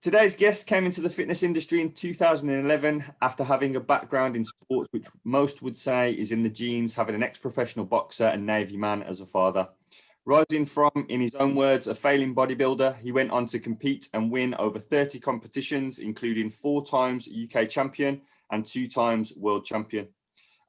Today's guest came into the fitness industry in 2011 after having a background in sports, which most would say is in the genes, having an ex-professional boxer and Navy man as a father. Rising from, in his own words, a failing bodybuilder, he went on to compete and win over 30 competitions, including 4 times UK champion and 2 times world champion.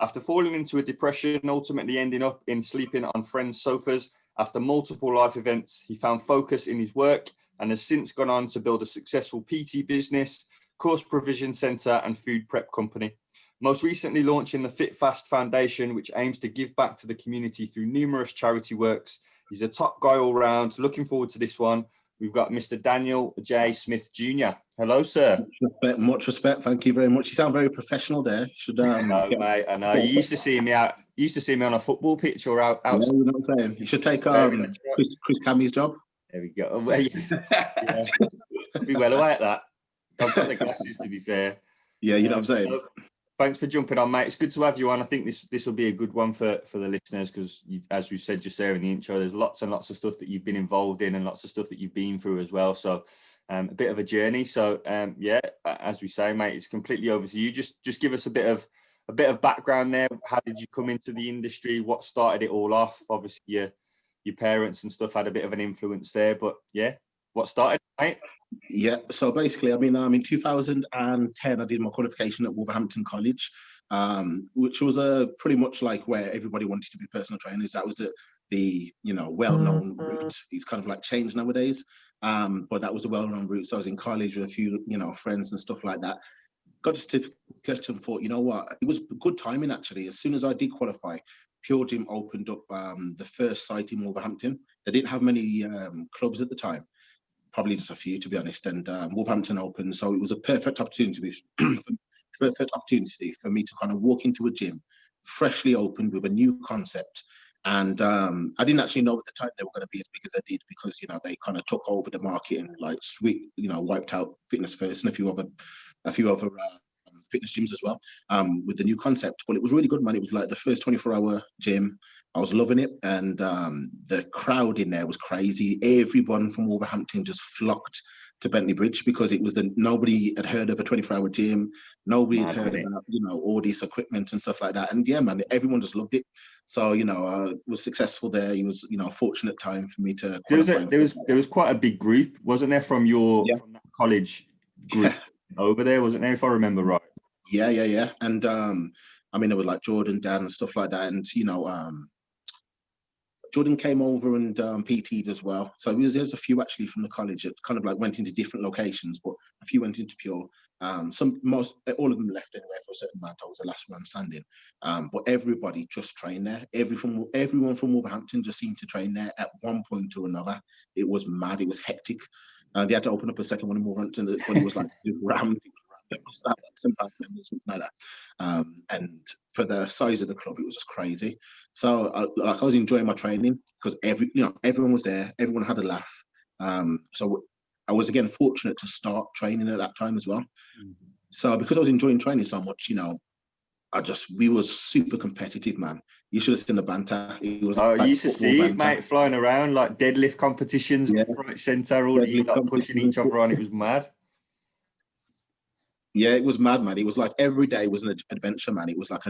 After falling into a depression, ultimately ending up in sleeping on friends' sofas, after multiple life events, he found focus in his work and has since gone on to build a successful PT business, course provision centre and food prep company. Most recently launching the FitFast Foundation, which aims to give back to the community through numerous charity works. He's a top guy all round. Looking forward to this one. We've got Mr. Daniel J. Smith Jr. Hello, sir. Much respect. Thank you very much. You sound very professional there. Mate, I know. You used to see me out. You used to see me on a football pitch or out. Yeah, you know what I'm saying. You should take Chris Cammy's job. There we go. Yeah. Be well away at that. I've got the glasses, to be fair. Yeah, you know what I'm saying. Thanks for jumping on, mate. It's good to have you on. I think this will be a good one for the listeners because, as we said just there in the intro, there's lots and lots of stuff that you've been involved in and lots of stuff that you've been through as well. So a bit of a journey. So yeah, as we say, mate, it's completely over to you. Just give us a bit of background there. How did you come into the industry? What started it all off? Obviously, your parents and stuff had a bit of an influence there, but yeah, what started, mate? Yeah, so basically, I mean, in 2010, I did my qualification at Wolverhampton College, which was pretty much like where everybody wanted to be personal trainers. That was the well-known route. It's kind of like changed nowadays, but that was the well-known route. So I was in college with a few, friends and stuff like that. Got a certificate and thought, you know what, it was good timing actually. As soon as I did qualify, Pure Gym opened up the first site in Wolverhampton. They didn't have many clubs at the time, probably just a few to be honest. And Wolverhampton opened, so it was a perfect opportunity for me to kind of walk into a gym, freshly opened with a new concept. And I didn't actually know at the time they were going to be as big as they did because they kind of took over the market and like wiped out Fitness First and a few other fitness gyms as well with the new concept. But it was really good, man. It was like the first 24-hour gym. I was loving it, and the crowd in there was crazy. Everyone from Wolverhampton just flocked to Bentley Bridge because it was nobody had heard of a 24-hour gym. Nobody had heard about all this equipment and stuff like that. And yeah, man, everyone just loved it. So I was successful there. It was a fortunate time for me to. There was quite a big group, wasn't there, from from that college group over there, wasn't there, if I remember right? Yeah. And I mean, there was like Jordan, Dan, and stuff like that. And Jordan came over and PT'd as well. So there's a few actually from the college that kind of like went into different locations, but a few went into Pure. All of them left anyway for a certain amount. I was the last one standing. But everybody just trained there. Everyone from Wolverhampton just seemed to train there at one point or another. It was mad. It was hectic. They had to open up a second one in Wolverhampton, but it was like rammed. It was like some past members, something like that. And for the size of the club, it was just crazy. So I was enjoying my training because everyone was there, everyone had a laugh. So I was again fortunate to start training at that time as well. Mm-hmm. So because I was enjoying training so much, we were super competitive, man. You should have seen the banter. It was you used to see it, mate, flying around like deadlift competitions, right centre, all you like pushing each other on. It was mad. Yeah, it was mad, man. It was like every day was an adventure, man. It was like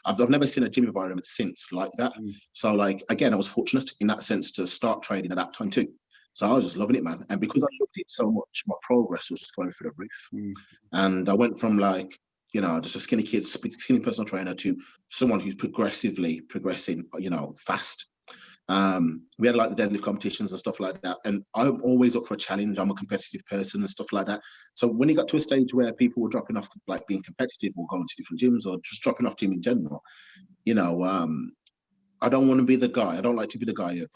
I've never seen a gym environment since like that. So like, again, I was fortunate in that sense to start training at that time too. So I was just loving it, man. And because I loved it so much, my progress was just going through the roof. And I went from like, just a skinny kid, skinny personal trainer to someone who's progressing, fast. We had like the deadlift competitions and stuff like that, and I'm always up for a challenge. I'm a competitive person and stuff like that. So when it got to a stage where people were dropping off like being competitive or going to different gyms or just dropping off gym in general, I don't want to be the guy. I don't like to be the guy of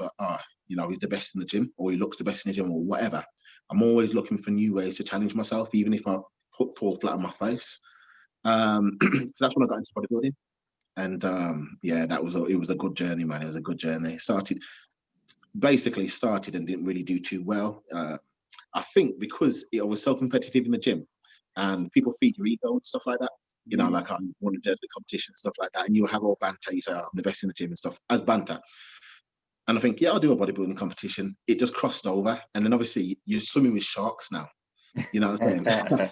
he's the best in the gym or he looks the best in the gym or whatever. I'm always looking for new ways to challenge myself, even if I fall flat on my face. So that's when I got into bodybuilding. And it was a good journey, man. It was a good journey. Started and didn't really do too well. I think because I was so competitive in the gym and people feed your ego and stuff like that. Like I want to do the competition and stuff like that. And you have all banter. You say, I'm the best in the gym and stuff as banter. And I think, I'll do a bodybuilding competition. It just crossed over. And then obviously you're swimming with sharks now. You know what I'm saying?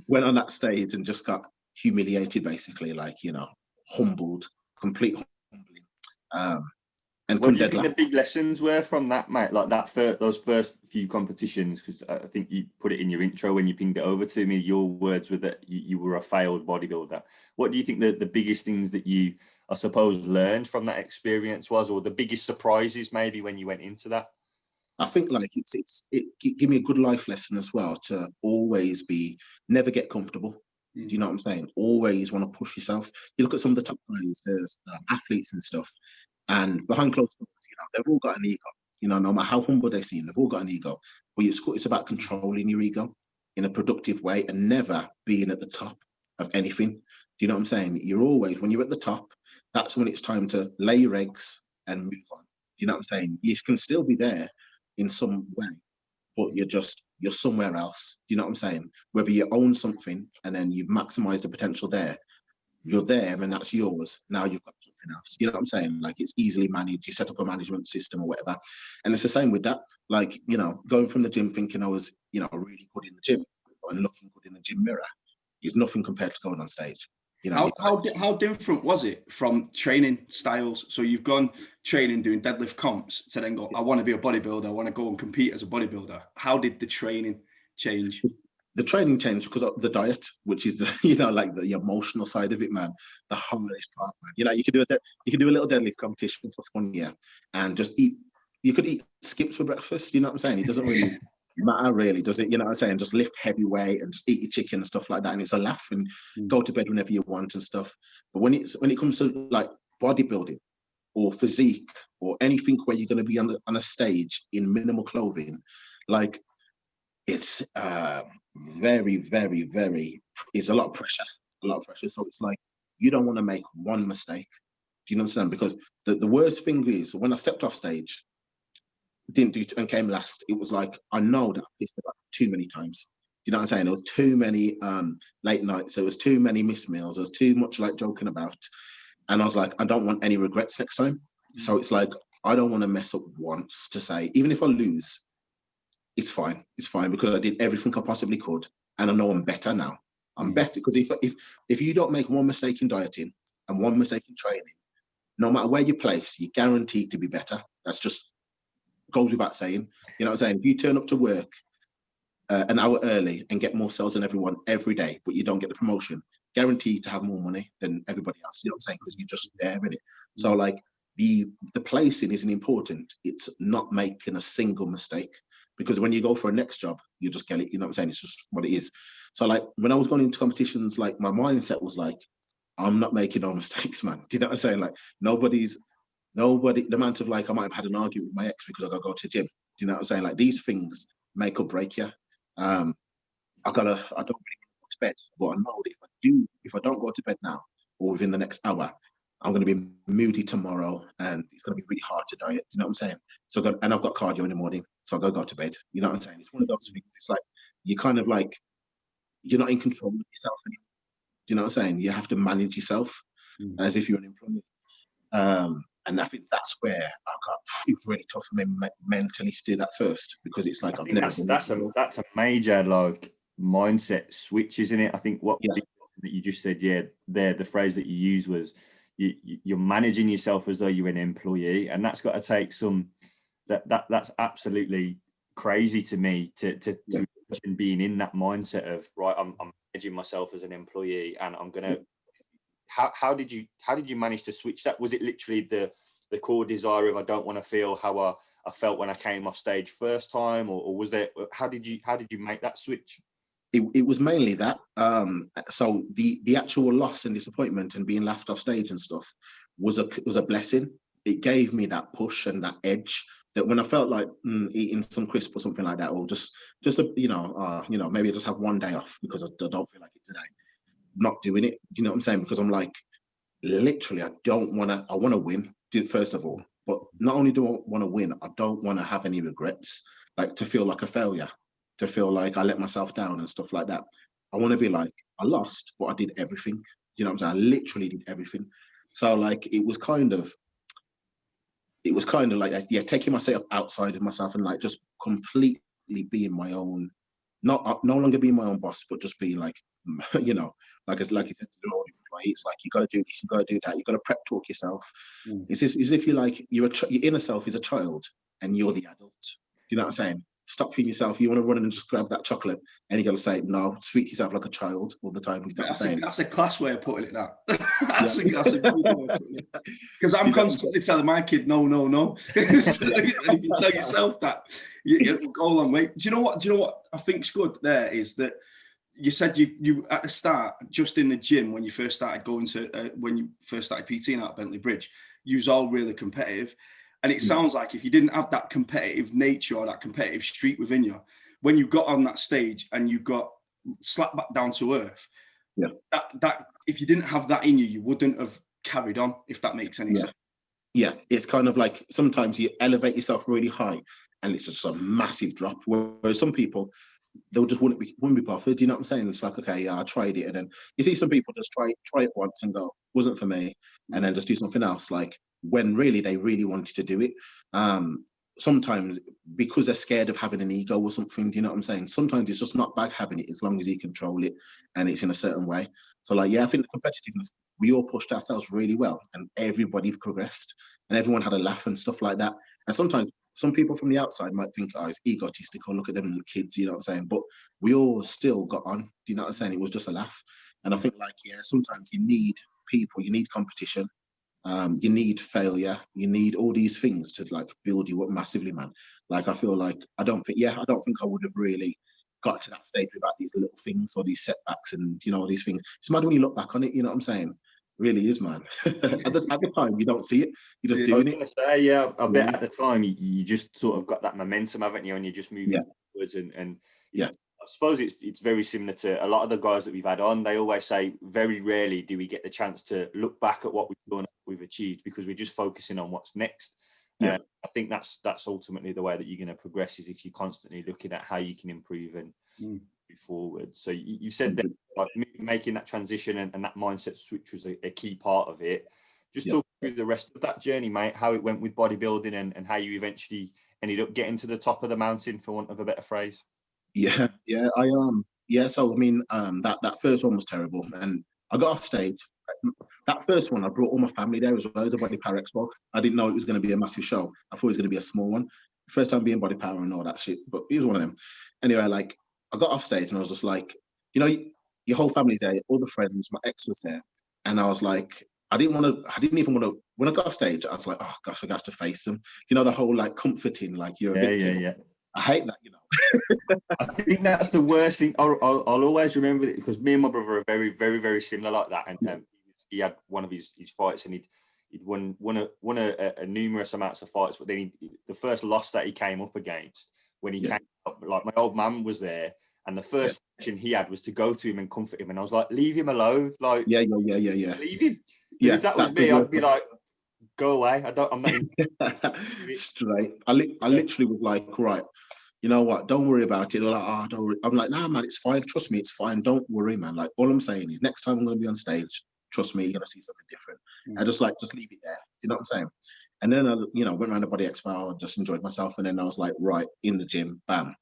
Went on that stage and just got humiliated, basically, like, you know, humbled, complete humbling. And What couldn't do you think deadlift. the big lessons were from that, mate? Like those first few competitions, because I think you put it in your intro when you pinged it over to me. Your words were that you were a failed bodybuilder. What do you think the biggest things that you, I suppose, learned from that experience was, or the biggest surprises maybe when you went into that? I think like it give me a good life lesson as well, to always never get comfortable. Do you know what I'm saying? Always want to push yourself. You look at some of the top guys, there's athletes and stuff, and behind closed doors, you know, they've all got an ego. You know, no matter how humble they seem, they've all got an ego. But it's about controlling your ego in a productive way and never being at the top of anything. Do you know what I'm saying? You're always, when you're at the top, that's when it's time to lay your eggs and move on. Do you know what I'm saying? You can still be there in some way, but you're somewhere else. Do you know what I'm saying? Whether you own something and then you've maximized the potential there, you're there and that's yours. Now you've got something else. You know what I'm saying? Like, it's easily managed. You set up a management system or whatever. And it's the same with that. Like, you know, going from the gym thinking I was, you know, really good in the gym and looking good in the gym mirror is nothing compared to going on stage. You know, how different was it from training styles? So you've gone training, doing deadlift comps, to then go, I want to be a bodybuilder, I want to go and compete as a bodybuilder. How did the training change? The training changed because of the diet, which is the, you know, like the emotional side of it, man. The hardest part, man. You know, you could do a little deadlift competition for fun, yeah, and just eat. You could eat skips for breakfast. You know what I'm saying? It doesn't really matter, really, does it? You know what I'm saying? Just lift heavy weight and just eat your chicken and stuff like that, and it's a laugh, and go to bed whenever you want and stuff. But when it comes to like bodybuilding or physique or anything where you're going to be on a stage in minimal clothing, like, it's very, very, very, it's a lot of pressure. So it's like, you don't want to make one mistake. Do you understand? Because the worst thing is, when I stepped off stage, didn't do and came last, it was like, I know that I pissed about too many times. Do you know what I'm saying? There was too many late nights, there was too many missed meals, there was too much like joking about. And I was like, I don't want any regrets next time. So it's like, I don't want to mess up once, to say, even if I lose, it's fine. It's fine, because I did everything I possibly could, and I know I'm better now. I'm better, because if you don't make one mistake in dieting and one mistake in training, no matter where you place, you're guaranteed to be better. That's just goes without saying. You know what I'm saying? If you turn up to work an hour early and get more sales than everyone every day, but you don't get the promotion, guaranteed to have more money than everybody else. You know what I'm saying? Because you're just there in it. So like, the placing isn't important. It's not making a single mistake, because when you go for a next job, you just get it. You know what I'm saying? It's just what it is. So like, when I was going into competitions, like, my mindset was like, I'm not making no mistakes, man. Do you know what I'm saying? Like, nobody, the amount of, like, I might have had an argument with my ex because I gotta go to the gym. Do you know what I'm saying? Like, these things make or break you. I don't really want to go to bed, but I know that if I don't go to bed now or within the next hour, I'm going to be moody tomorrow, and it's going to be really hard to diet. You know what I'm saying? So, and I've got cardio in the morning, so I go to bed. You know what I'm saying? It's one of those things. It's like, you kind of like, you're not in control of yourself anymore. Do you know what I'm saying? You have to manage yourself as if you're an employee. And I think that's where it's really tough for me mentally to do that first, because it's like, that's a major like mindset switch, isn't it? I think that you just said, the phrase that you used was, you're managing yourself as though you're an employee, and that's got to take some. That's absolutely crazy to me to being in that mindset of, right, I'm managing myself as an employee, and I'm gonna. How did you manage to switch that? Was it literally the core desire of, I don't want to feel how I felt when I came off stage first time, or was there, how did you make that switch? It was mainly that. So the actual loss and disappointment and being laughed off stage and stuff was a blessing. It gave me that push and that edge, that when I felt like eating some crisp or something like that, or just maybe I just have one day off because I don't feel like it today, not doing it. Do you know what I'm saying? Because I'm like, literally, I want to win, first of all. But not only do I want to win, I don't want to have any regrets, like to feel like a failure, to feel like I let myself down and stuff like that. I want to be like, I lost, but I did everything. You know what I'm saying? I literally did everything. So like, it was kind of like, taking myself outside of myself and like just completely being my own not no longer being my own boss, but just being like, you know, like you said to the old employee, it's like you got to do this, you got to do that, you got to prep talk yourself. It's as if you're like your inner self is a child and you're the adult. Do you know what I'm saying? Stop being yourself. You want to run in and just grab that chocolate, and you got to say no. Speak to yourself like a child all the time. You know what I'm saying? That's a class way of putting it. That that's a good way of putting it. Because I'm constantly telling my kid no. And you can tell yourself that you go a long way. Do you know what I think's good there is that you said you at the start, just in the gym when you first started going to when you first started PTing out at Bentley Bridge, you was all really competitive. And it sounds like if you didn't have that competitive nature or that competitive streak within you, when you got on that stage and you got slapped back down to earth, that if you didn't have that in you, you wouldn't have carried on, if that makes any sense. Yeah, it's kind of like sometimes you elevate yourself really high and it's just a massive drop. Whereas some people, they just wouldn't be bothered. Do you know what I'm saying? It's like, okay, yeah, I tried it. And then you see some people just try it once and go, wasn't for me. And then just do something else. Like when really they really wanted to do it. Sometimes because they're scared of having an ego or something, do you know what I'm saying? Sometimes it's just not bad having it as long as you control it and it's in a certain way. So like, yeah, I think the competitiveness, we all pushed ourselves really well and everybody progressed and everyone had a laugh and stuff like that. And sometimes some people from the outside might think, oh, it's egotistical, look at them kids, you know what I'm saying? But we all still got on, do you know what I'm saying? It was just a laugh. And I think like, yeah, sometimes you need people, you need competition. You need failure, you need all these things to like build you up massively, man. Like I feel like I don't think I would have really got to that stage without these little things or these setbacks and you know these things. It's mad when you look back on it, you know what I'm saying? It really is, man. at the time you don't see it, you're just doing it. I bet at the time you just sort of got that momentum, haven't you? And you're just moving forwards and I suppose it's very similar to a lot of the guys that we've had on. They always say very rarely do we get the chance to look back at what we've done, we've achieved, because we're just focusing on what's next. I think that's ultimately the way that you're going to progress, is if you're constantly looking at how you can improve and move forward. So you said that like making that transition and that mindset switch was a key part of it. Just talk through the rest of that journey, mate, how it went with bodybuilding and how you eventually ended up getting to the top of the mountain, for want of a better phrase. So I mean that first one was terrible and I got off stage. That first one I brought all my family there as well as a Body Power Expo. I didn't know it was going to be a massive show. I thought it was going to be a small one. First time being Body Power and all that shit, but it was one of them. Anyway, like I got off stage and I was just like, you know, your whole family's there, all the friends, my ex was there, and I was like, I didn't even want to. When I got off stage, I was like, oh gosh, I got to face them. You know, the whole like comforting, like you're a victim. Yeah. I hate that, you know. I think that's the worst thing. I'll always remember it because me and my brother are very, very, very similar like that. And he had one of his fights and he'd won a numerous amounts of fights. But then the first loss that he came up against, when he came up, like my old man was there, and the first question he had was to go to him and comfort him. And I was like, leave him alone. Like, leave him. If that was me, I'd be like, go away. I'm not straight. I literally was like, right, you know what? Don't worry about it. They're like, oh, don't worry. I'm like, nah, man, it's fine. Trust me, it's fine. Don't worry, man. Like, all I'm saying is, next time I'm going to be on stage, trust me, you're going to see something different. I just leave it there. You know what I'm saying? And then I, went around the Body Expo and just enjoyed myself. And then I was like, right, in the gym, bam.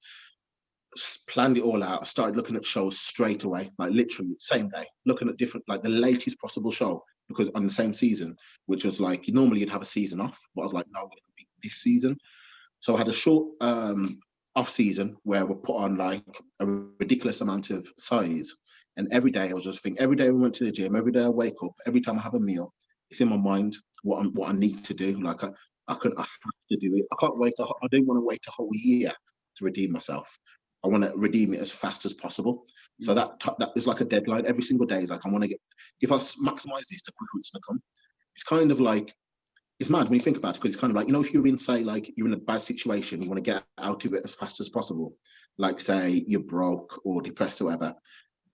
Planned it all out. I started looking at shows straight away, like literally same day, looking at different, like the latest possible show, because on the same season, which was like, normally you'd have a season off, but I was like, no, I'm going to be this season. So I had a short off season where we put on like a ridiculous amount of size. And every day I was just thinking, every day we went to the gym, every day I wake up, every time I have a meal, it's in my mind what I need to do. Like I have to do it. I can't wait. I don't want to wait a whole year to redeem myself. I want to redeem it as fast as possible. So that is like a deadline. Every single day is like, I want to get, if I maximize this, the quicker it's going to come. It's kind of like, it's mad when you think about it, because it's kind of like, if you're in, say, like you're in a bad situation, you want to get out of it as fast as possible. Like say you're broke or depressed or whatever.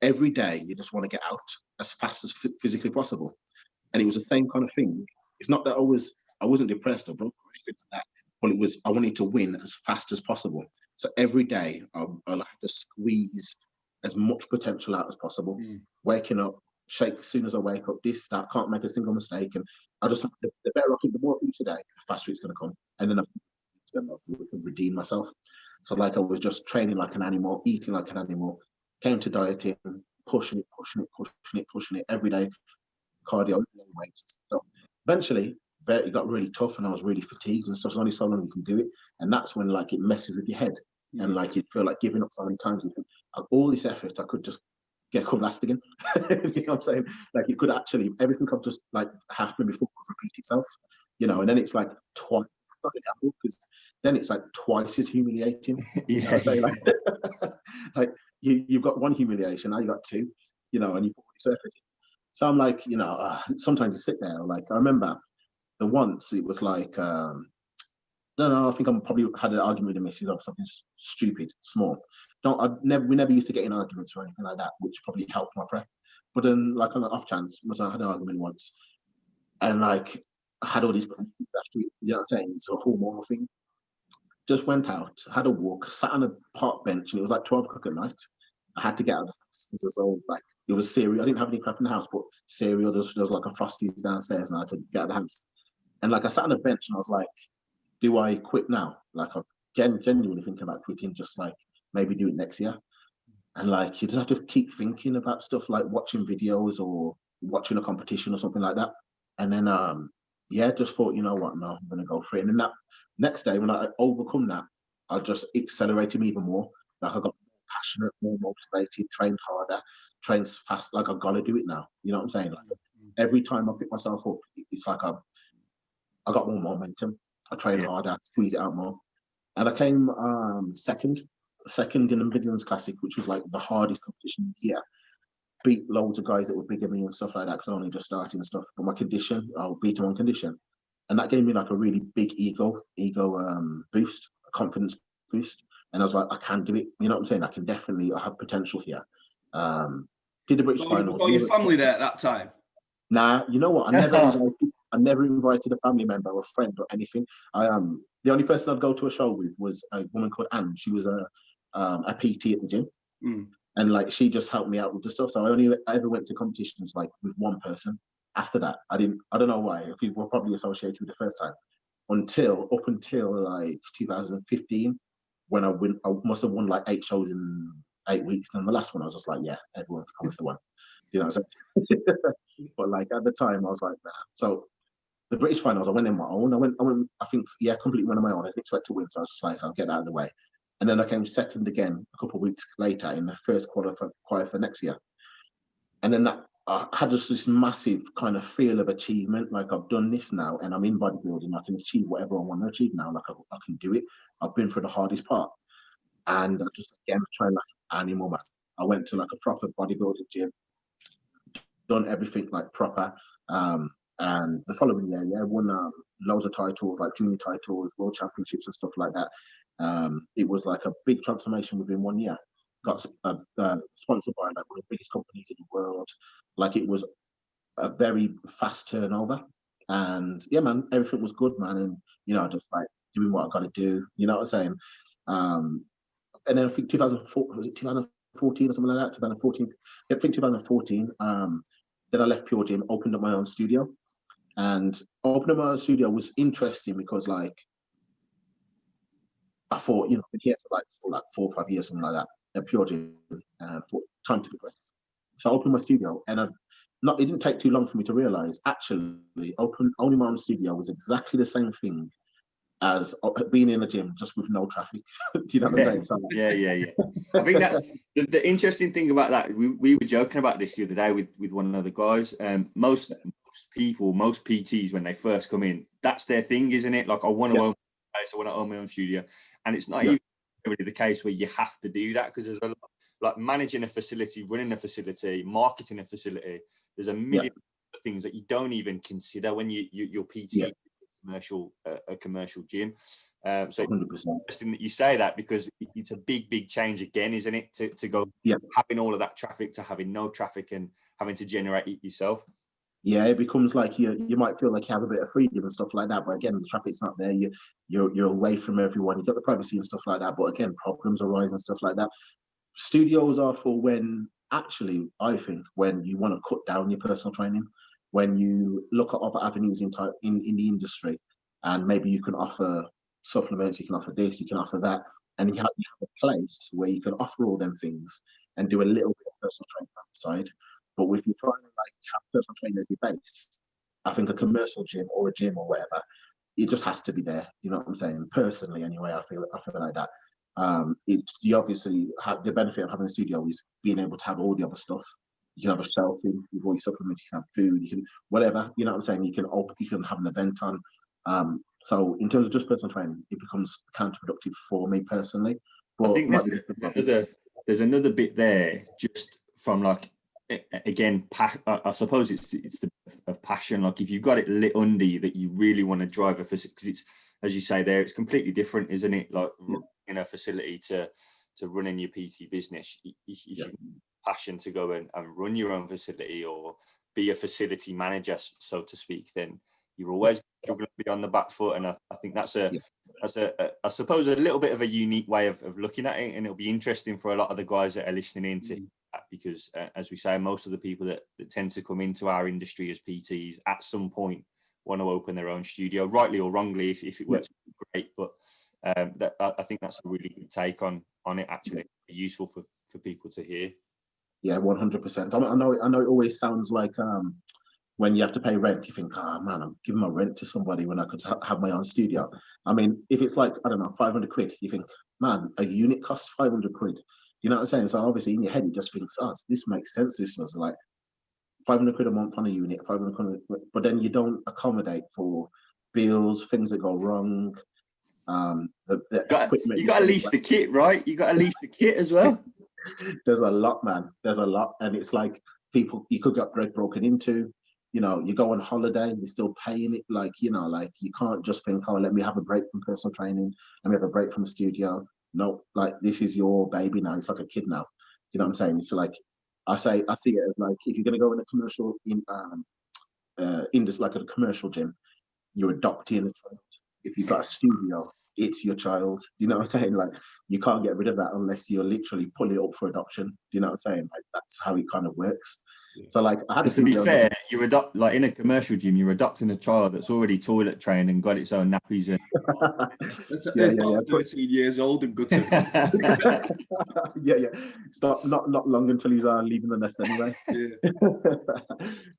Every day you just want to get out as fast as physically possible. And it was the same kind of thing. It's not that I wasn't depressed or broke or anything like that, but it was, I wanted to win as fast as possible. So every day I like to squeeze as much potential out as possible. Waking up, shake as soon as I wake up, this, that, can't make a single mistake. And I just, the better I can, the more I do today, the faster it's going to come. And then I can redeem myself. So like I was just training like an animal, eating like an animal, came to dieting, pushing it every day, cardio, weights and stuff. Eventually, it got really tough and I was really fatigued and stuff. There's only so long you can do it. And that's when like it messes with your head. And like you feel like giving up so many times. You think, all this effort, I could just come last again. You know what I'm saying? Like it could actually, everything could just like happen before it could repeat itself. You know, and then it's like twice, because then it's like twice as humiliating. You know what I'm saying? Like you've got one humiliation, now you got two, you know, and you put this effort in. So I'm like, you know, sometimes you sit there, like I remember the once it was like, no, I think I probably had an argument with the missus of something stupid, small. We never used to get in arguments or anything like that, which probably helped my prep. But then, like on an off chance, I had an argument once, and like I had all these, you know what I'm saying? It's a hormonal thing. Just went out, had a walk, sat on a park bench, and it was like 12 o'clock at night. I had to get out of the house because there's all like it was cereal. I didn't have any crap in the house, but cereal. There was like a Frosties downstairs, and I had to get out of the house. And like I sat on a bench, and I was like, do I quit now? Like I'm genuinely thinking about quitting, just like maybe do it next year. And like you just have to keep thinking about stuff like watching videos or watching a competition or something like that. And then just thought, you know what, no, I'm gonna go for it. And then that next day when I overcome that, I just accelerated me even more. Like I got more passionate, more motivated, trained harder, trained fast, like I've got to do it now. You know what I'm saying? Like every time I pick myself up, it's like I got more momentum. I trained harder, squeeze it out more. And I came second in the Midlands Classic, which was like the hardest competition here. Beat loads of guys that were bigger than me and stuff like that because I only just starting and stuff. But my condition, I'll beat them on condition. And that gave me like a really big ego boost, a confidence boost. And I was like, I can do it. You know what I'm saying? I have potential here. Did the British finals. Got your family there at that time? Nah, you know what? I never invited a family member or a friend or anything. The only person I'd go to a show with was a woman called Anne. She was a PT at the gym. And like she just helped me out with the stuff. So I ever went to competitions like with one person. After that, I don't know why. People were probably associated with the first time. Up until like 2015, when I must have won like 8 shows in 8 weeks. And the last one I was just like, yeah, everyone can come with the one. You know what I'm saying? But like at the time I was like, nah. So the British finals, I went in my own. I went, I think, completely went on my own. I didn't expect to win. So I was just like, I'll get out of the way. And then I came second again a couple of weeks later in the first qualifier for next year. And then I had just this massive kind of feel of achievement. Like I've done this now and I'm in bodybuilding. I can achieve whatever I want to achieve now. Like I can do it. I've been through the hardest part. And I just, again, trying like animal math. I went to like a proper bodybuilding gym, done everything like proper. And the following year, won loads of titles, like junior titles, world championships and stuff like that. It was like a big transformation within 1 year. Got sponsored by like one of the biggest companies in the world. Like it was a very fast turnover. And yeah, man, everything was good, man. And, you know, just like doing what I got to do, you know what I'm saying? And then I think 2004, was it 2014 or something like that? 2014. I think 2014. Then I left Pure Gym, opened up my own studio. And opening my own studio was interesting because, like, I thought, you know, I've been here for like 4 or 5 years, something like that, at Pure Gym, for time to progress. So I opened my studio, and it didn't take too long for me to realize, actually, owning my own studio was exactly the same thing as being in the gym, just with no traffic. Do you know what I'm saying? So, yeah. I think that's the interesting thing about that. We were joking about this the other day with one of the guys. Most PTs, when they first come in, that's their thing, isn't it? Like, I want to own a place, I want to own my own studio. And it's not even really the case where you have to do that, because there's a lot, like managing a facility, running a facility, marketing a facility. There's a million things that you don't even consider when you're PT a commercial gym. So 100%. It's interesting that you say that, because it's a big change again, isn't it? To go having all of that traffic to having no traffic and having to generate it yourself. Yeah, it becomes like you might feel like you have a bit of freedom and stuff like that, but again, the traffic's not there. You're away from everyone. You got the privacy and stuff like that, but again, problems arise and stuff like that. Studios are for when, actually, I think, when you want to cut down your personal training, when you look at other avenues in the industry, and maybe you can offer supplements, you can offer this, you can offer that, and you have a place where you can offer all them things and do a little bit of personal training on the side. But if you're trying to like have personal training as your base, I think a commercial gym or a gym or whatever, it just has to be there. You know what I'm saying? Personally, anyway, I feel like that. You obviously have the benefit of having a studio is being able to have all the other stuff. You can have a shelf in with all your supplements, you can have food, you can whatever, you know what I'm saying? You can have an event on. So in terms of just personal training, it becomes counterproductive for me personally. But I think there's another bit there, just from like, again, I suppose it's the of passion. Like if you've got it lit under you that you really want to drive a facility, because it's, as you say there, it's completely different, isn't it? Like in a facility to running your PT business, you passion to go and run your own facility or be a facility manager, so to speak, then you're always struggling to be on the back foot. And I think that's I suppose a little bit of a unique way of looking at it, and it'll be interesting for a lot of the guys that are listening in to that, because as we say, most of the people that tend to come into our industry as PTs at some point want to open their own studio, rightly or wrongly. If it works, great. But I think that's a really good take on it. Actually, useful for people to hear. Yeah, 100%. I know it always sounds like when you have to pay rent, you think, oh man, I'm giving my rent to somebody when I could have my own studio. I mean, if it's like, I don't know, 500 quid, you think, man, a unit costs 500 quid. You know what I'm saying? So obviously in your head, you just think, oh, this makes sense. This was like 500 quid a month on a unit, 500 quid, but then you don't accommodate for bills, things that go wrong. You got to lease the kit, right? You got to lease the kit as well. There's a lot, man. There's a lot. And it's like people, you could get broken into. You know, you go on holiday and you're still paying it. Like, you know, like you can't just think, oh, let me have a break from personal training. Let me have a break from the studio. No, like this is your baby now. It's like a kid now. You know what I'm saying? It's like, I see it as like, if you're going to go in a commercial, in this, like a commercial gym, you're adopting a child. If you've got a studio, it's your child. You know what I'm saying? Like, you can't get rid of that unless you're literally pulling it up for adoption. Do you know what I'm saying? Like, that's how it kind of works. So like, I had to be fair, you adopt, like in a commercial gym, you're adopting a child that's already toilet trained and got its own nappies. And it's 13 years old and good to yeah. It's not long until he's leaving the nest anyway.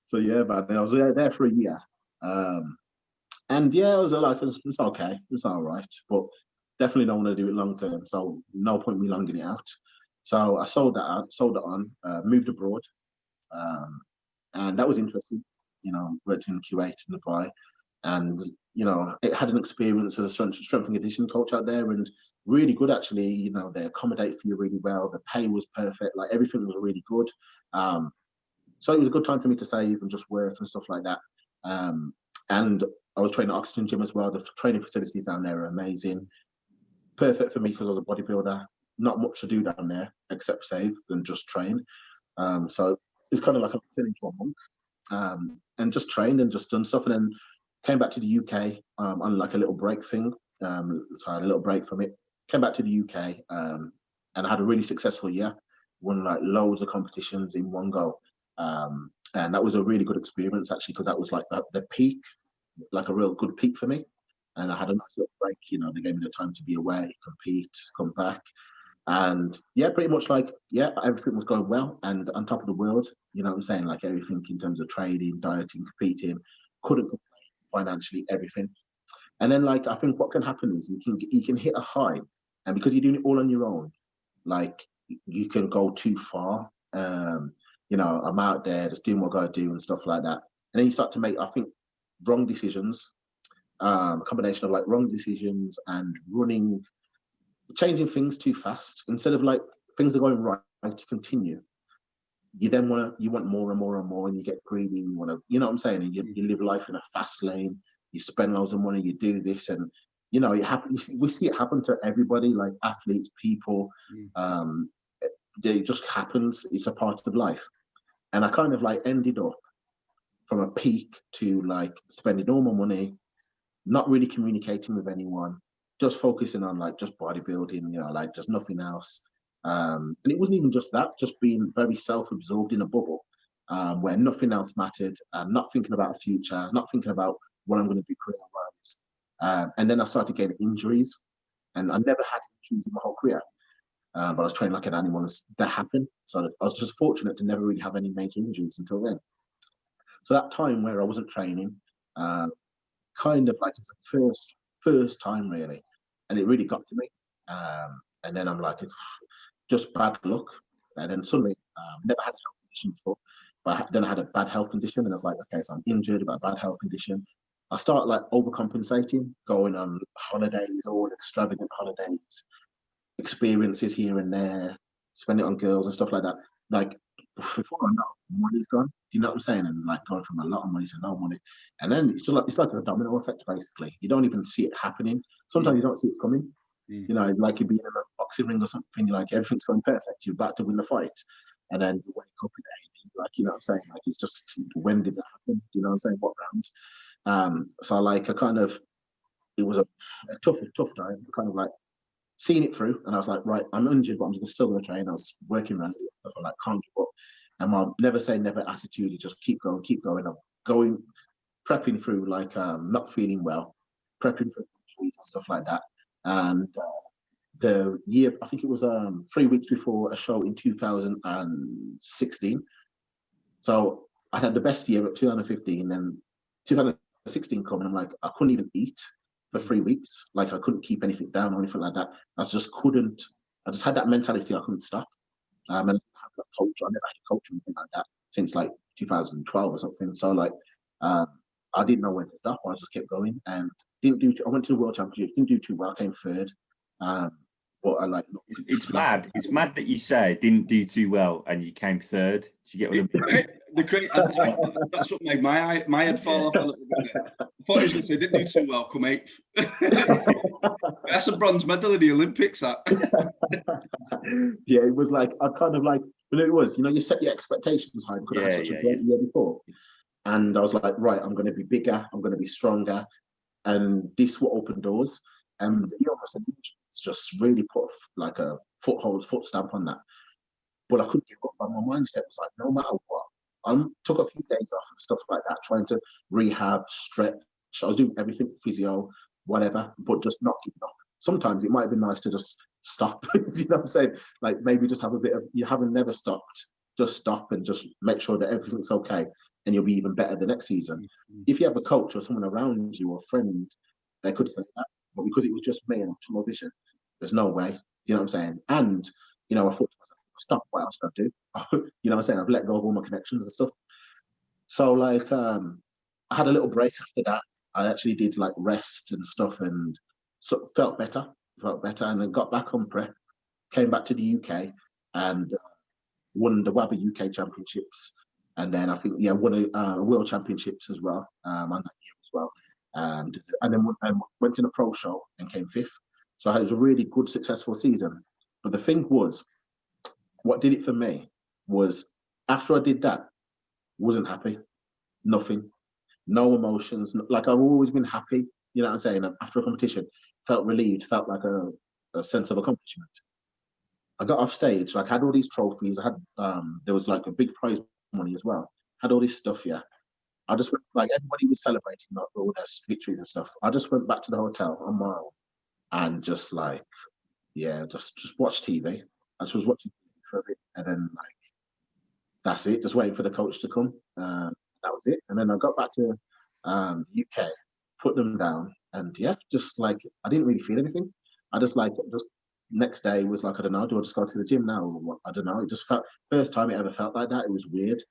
So yeah, but I was there for a year. And yeah, I was like, it's okay, it's all right, but definitely don't want to do it long term. So no point me longing it out. So I sold it on, moved abroad. And that was interesting, you know, worked in Kuwait and Dubai, and, you know, it had an experience as a strength and conditioning coach out there, and really good, actually. You know, they accommodate for you really well. The pay was perfect. Like, everything was really good. So it was a good time for me to save and just work and stuff like that. And I was training at Oxygen Gym as well. The training facilities down there are amazing. Perfect for me because I was a bodybuilder. Not much to do down there except save and just train. So it's kind of like a turn into a monk, and just trained and just done stuff, and then came back to the UK on like a little break thing. A little break from it. Came back to the UK, and I had a really successful year. Won like loads of competitions in one go, and that was a really good experience, actually, because that was like the peak, like a real good peak for me. And I had a nice little break. You know, they gave me the time to be away, compete, come back. And yeah, pretty much like, yeah, everything was going well and on top of the world, you know what I'm saying? Like, everything in terms of training, dieting, competing, couldn't complain, financially, everything. And then, like, I think what can happen is you can hit a high, and because you're doing it all on your own, like, you can go too far. You know, I'm out there just doing what I gotta do and stuff like that. And then you start to make, I think, wrong decisions, a combination of like wrong decisions and changing things too fast. Instead of like things are going right to continue, you want more and more and more, and you get greedy. You want to, you know what I'm saying? And you live life in a fast lane. You spend loads of money. You do this, and you know it happens. We see it happen to everybody, like athletes, people. It just happens. It's a part of life. And I kind of like ended up from a peak to like spending all my money, not really communicating with anyone, just focusing on like just bodybuilding, you know, like just nothing else. And it wasn't even just that, just being very self-absorbed in a bubble, where nothing else mattered, not thinking about a future, not thinking about what I'm going to do career-wise. And then I started getting injuries, and I never had injuries in my whole career. But I was training like an animal. That happened. So I was just fortunate to never really have any major injuries until then. So that time where I wasn't training, kind of like it's the first time really, and it really got to me. And then I'm like, just bad luck. And then suddenly, never had a health condition before, but then I had a bad health condition, and I was like, okay, so I'm injured about a bad health condition. I started like overcompensating, going on holidays, all extravagant holidays, experiences here and there, spend it on girls and stuff like that. Like before I know, money's gone. Do you know what I'm saying? And like going from a lot of money to no money, and then it's like a domino effect basically. You don't even see it happening. Sometimes you don't see it coming. You know, like you'd be in a boxing ring or something. You're like everything's going perfect. You're about to win the fight, and then you wake up in A, like you know what I'm saying. Like it's just when did that happen? Do you know what I'm saying? What round? So like I kind of it was a tough time. Kind of like seeing it through, and I was like, right, I'm injured, but I'm still going to train. I was working around it, I like can't give up. And my never say never attitude is just keep going. I'm going, prepping through like not feeling well, prepping for injuries and stuff like that. And the year, I think it was 3 weeks before a show in 2016. So I had the best year of 2015, and 2016 coming. I'm like, I couldn't even eat for 3 weeks. Like I couldn't keep anything down or anything like that. I just couldn't. I just had that mentality. I couldn't stop. And I had a coach. I never had a coach or anything like that since like 2012 or something. So like, I didn't know when to stop. I just kept going and didn't do. I went to the World Championships. Didn't do too well. I came third. But I like. It's mad. It's mad that you say didn't do too well and you came third. Did you get what I mean? That's what made my head fall off a little bit. I thought he was going to say didn't do too well. Come 8th. That's a bronze medal in the Olympics. That. Yeah, it was like I kind of like. But it was, you know, you set your expectations high because I had such a great year before, and I was like, right, I'm going to be bigger. I'm going to be stronger, and this will open doors. And the illness and injuries just really put like a foot stamp on that. But I couldn't give up. And my mindset was like, no matter what, I took a few days off and stuff like that, trying to rehab, stretch. I was doing everything, physio, whatever, but just not giving up. Sometimes it might have been nice to just stop. You know what I'm saying? Like maybe just have a bit of, you haven't never stopped, just stop and just make sure that everything's okay, and you'll be even better the next season. Mm-hmm. If you have a coach or someone around you or a friend, they could say that. But because it was just me and tunnel vision, there's no way. You know what I'm saying? And, you know, I thought to myself, stop, what else can I do? You know what I'm saying? I've let go of all my connections and stuff. So, like, I had a little break after that. I actually did, like, rest and stuff and felt better, and then got back on prep, came back to the UK and won the WABA UK Championships. And then I think, won a World Championships as well, on that year as well. And then went in a pro show and came 5th. So it was a really good, successful season. But the thing was, what did it for me was after I did that, wasn't happy, nothing, no emotions. Like I've always been happy, you know what I'm saying? After a competition, felt relieved, felt like a sense of accomplishment. I got off stage, like had all these trophies. I had there was like a big prize money as well. Had all this stuff, yeah. I just went, like everybody was celebrating like, all their victories and stuff. I just went back to the hotel on my own and just like, just watch TV. I just was watching TV for a bit, and then like that's it. Just waiting for the coach to come. That was it. And then I got back to UK, put them down, and just like I didn't really feel anything. I just next day was like, I don't know, do I just go to the gym now or what? I don't know. It just felt first time it ever felt like that. It was weird.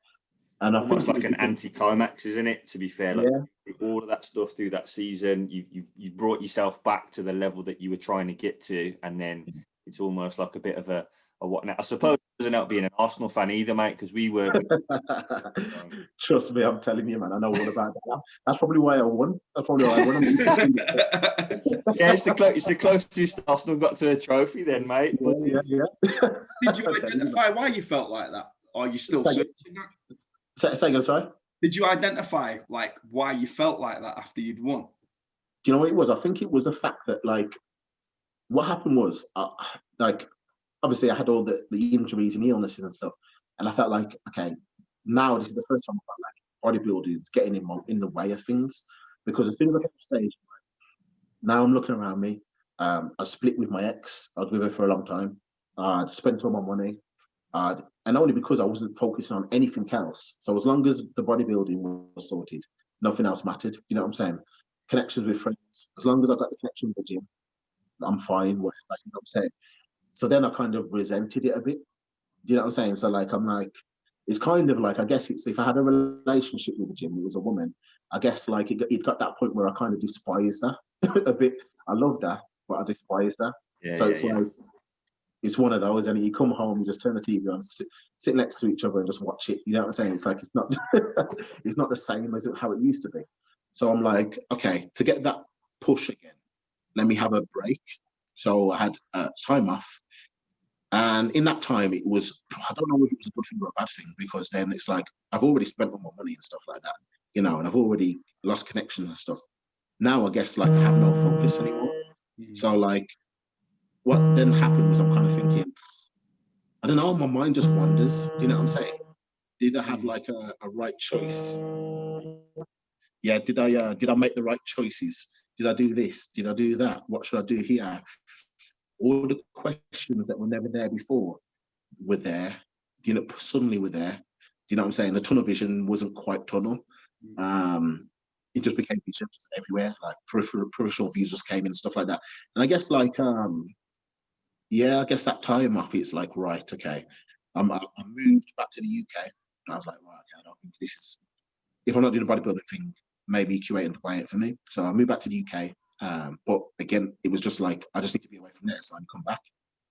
And almost like an anti-climax, isn't it? To be fair, like all of that stuff through that season, you brought yourself back to the level that you were trying to get to, and then it's almost like a bit of a what now? I suppose it doesn't help being an Arsenal fan either, mate, because we were. Trust me, I'm telling you, man. I know all about that. That's probably why I won. That's probably why I won. It's the closest Arsenal got to a trophy, then, mate. Yeah. Did you identify why you felt like that? Or are you still searching that? Say again, sorry? Did you identify like why you felt like that after you'd won? Do you know what it was? I think it was the fact that like what happened was like obviously I had all the injuries and illnesses and stuff, and I felt like, okay, now this is the first time I felt like bodybuilding is getting in the way of things, because as soon as I get to stage, now I'm looking around me, I split with my ex. I was with her for a long time. I spent all my money. And only because I wasn't focusing on anything else. So as long as the bodybuilding was sorted, nothing else mattered. You know what I'm saying? Connections with friends. As long as I got the connection with the gym, I'm fine. Whatever, you know what I'm saying? So then I kind of resented it a bit. Do you know what I'm saying? So like, I'm like, it's kind of like, I guess it's, if I had a relationship with the gym, it was a woman, I guess like it got that point where I kind of despised her a bit. I loved her, but I despised her. So it's like, it's one of those, and you come home, you just turn the TV on, sit next to each other and just watch it. You know what I'm saying? It's like, it's not, it's not the same as how it used to be. So I'm like, okay, to get that push again, let me have a break. So I had time off. And in that time, it was, I don't know if it was a good thing or a bad thing, because then it's like, I've already spent all my money and stuff like that, you know, and I've already lost connections and stuff. Now, I guess, like, I have no focus anymore. So, like, what then happened was I'm kind of thinking, I don't know, my mind just wanders. You know what I'm saying? Did I have, like, a right choice? Yeah, did I make the right choices? Did I do this? Did I do that? What should I do here? All the questions that were never there before were there, you know, suddenly were there. Do you know what I'm saying? The tunnel vision wasn't quite tunnel. It just became vision just everywhere, like peripheral views just came in and stuff like that. And I guess like, yeah, I guess that time off, it's like, right, okay. I moved back to the UK. And I was like, right, okay, I don't think this is, if I'm not doing a bodybuilding thing, maybe Q8 and Dubai ain't for me. So I moved back to the UK. But again, it was just like, I just need to be away from there. So I come back,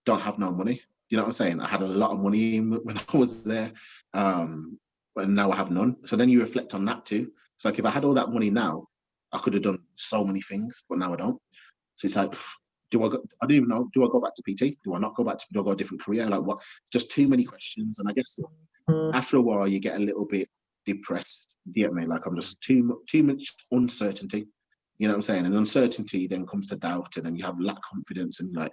don't have no money. You know what I'm saying? I had a lot of money when I was there, but now I have none. So then you reflect on that too. It's like, if I had all that money now, I could have done so many things, but now I don't. So it's like, I don't even know, do I go back to PT? Do I not go back to, do I go a different career? Like what? Just too many questions. And I guess after a while, you get a little bit depressed. Do you get me? Like, I'm just too much uncertainty. You know what I'm saying? And uncertainty then comes to doubt, and then you have lack confidence, and like,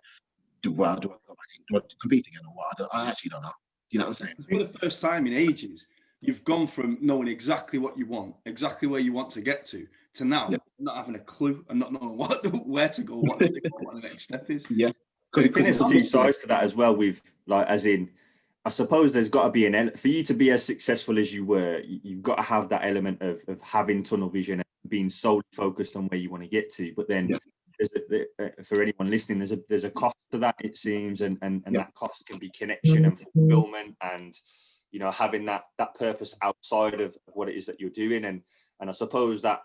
do I go back? Do I compete again or what? I actually don't know. Do you know what I'm saying? For the first time in ages, you've gone from knowing exactly what you want, exactly where you want to get to now not having a clue and not knowing where to go, what to do, what the next step is. Yeah. Because I think there's two sides to that as well. With like, as in, I suppose there's got to be for you to be as successful as you were, you've got to have that element of having tunnel vision and being solely focused on where you want to get to. But then for anyone listening, there's a cost to that, it seems, and that cost can be connection and fulfillment, and you know, having that purpose outside of what it is that you're doing. And I suppose that